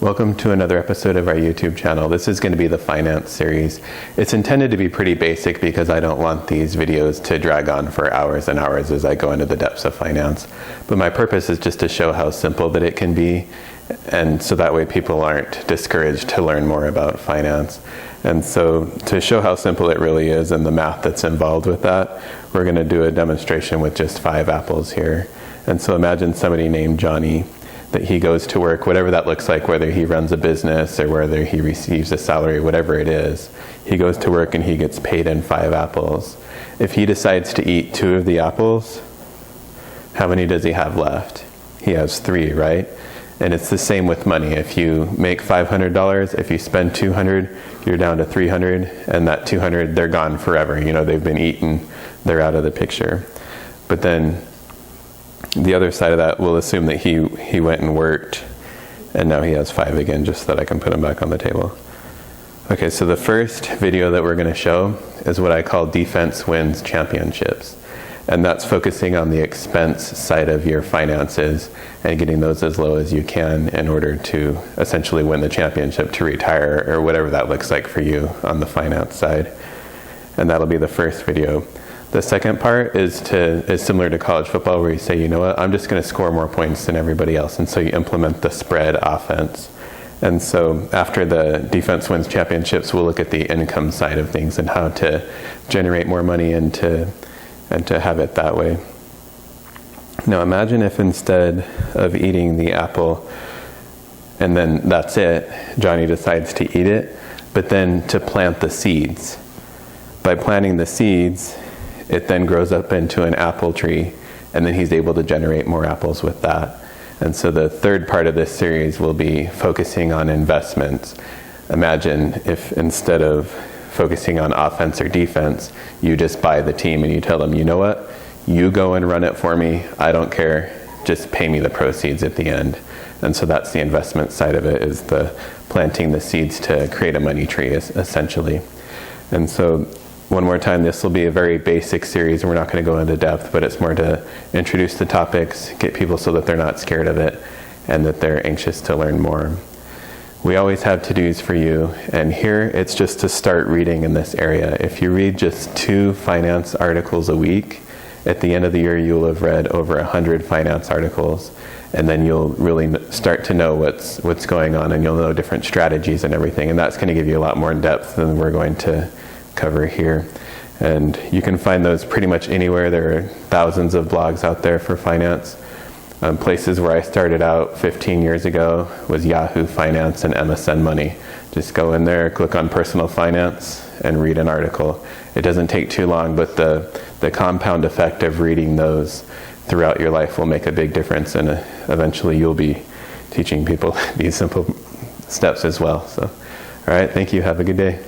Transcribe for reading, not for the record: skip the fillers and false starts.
Welcome to another episode of our YouTube channel. This is going to be the finance series. It's intended to be pretty basic because I don't want these videos to drag on for hours and hours as I go into the depths of finance. But my purpose is just to show how simple that it can be, and so that way people aren't discouraged to learn more about finance. And so to show how simple it really is and the math that's involved with that, we're going to do a demonstration with just 5 apples here. And so imagine somebody named Johnny, that he goes to work, whatever that looks like, whether he runs a business or whether he receives a salary, whatever it is. He goes to work and he gets paid in 5 apples. If he decides to eat 2 of the apples, how many does he have left? He has 3, right? And it's the same with money. If you make $500, if you spend $200, you're down to $300, and that $200, they're gone forever. You know, they've been eaten, they're out of the picture. But then the other side of that, we'll assume that he went and worked, and now he has 5 again, just so that I can put him back on the table. Okay, so the first video that we're going to show is what I call defense wins championships. And that's focusing on the expense side of your finances and getting those as low as you can in order to essentially win the championship, to retire, or whatever that looks like for you on the finance side. And that'll be the first video. The second part is similar to college football, where you say, you know what, I'm just going to score more points than everybody else. And so you implement the spread offense. And so after the defense wins championships, we'll look at the income side of things and how to generate more money and to have it that way. Now imagine if instead of eating the apple and then that's it, Johnny decides to eat it, but then to plant the seeds. By planting the seeds, it then grows up into an apple tree, and then he's able to generate more apples with that. And so the third part of this series will be focusing on investments. Imagine if instead of focusing on offense or defense, you just buy the team and you tell them, you know what, you go and run it for me, I don't care, just pay me the proceeds at the end. And so that's the investment side of it, is the planting the seeds to create a money tree, essentially. And so one more time, this will be a very basic series, and we're not going to go into depth, but it's more to introduce the topics, get people so that they're not scared of it, and that they're anxious to learn more. We always have to-dos for you, and here it's just to start reading in this area. If you read just 2 finance articles a week, at the end of the year you'll have read over 100 finance articles, and then you'll really start to know what's going on, and you'll know different strategies and everything, and that's going to give you a lot more in depth than we're going to cover here. And you can find those pretty much anywhere. There are thousands of blogs out there for finance. Places where I started out 15 years ago was Yahoo Finance and MSN Money. Just go in there, click on personal finance, and read an article. It doesn't take too long, but the compound effect of reading those throughout your life will make a big difference, and eventually you'll be teaching people these simple steps as well. So, all right, thank you. Have a good day.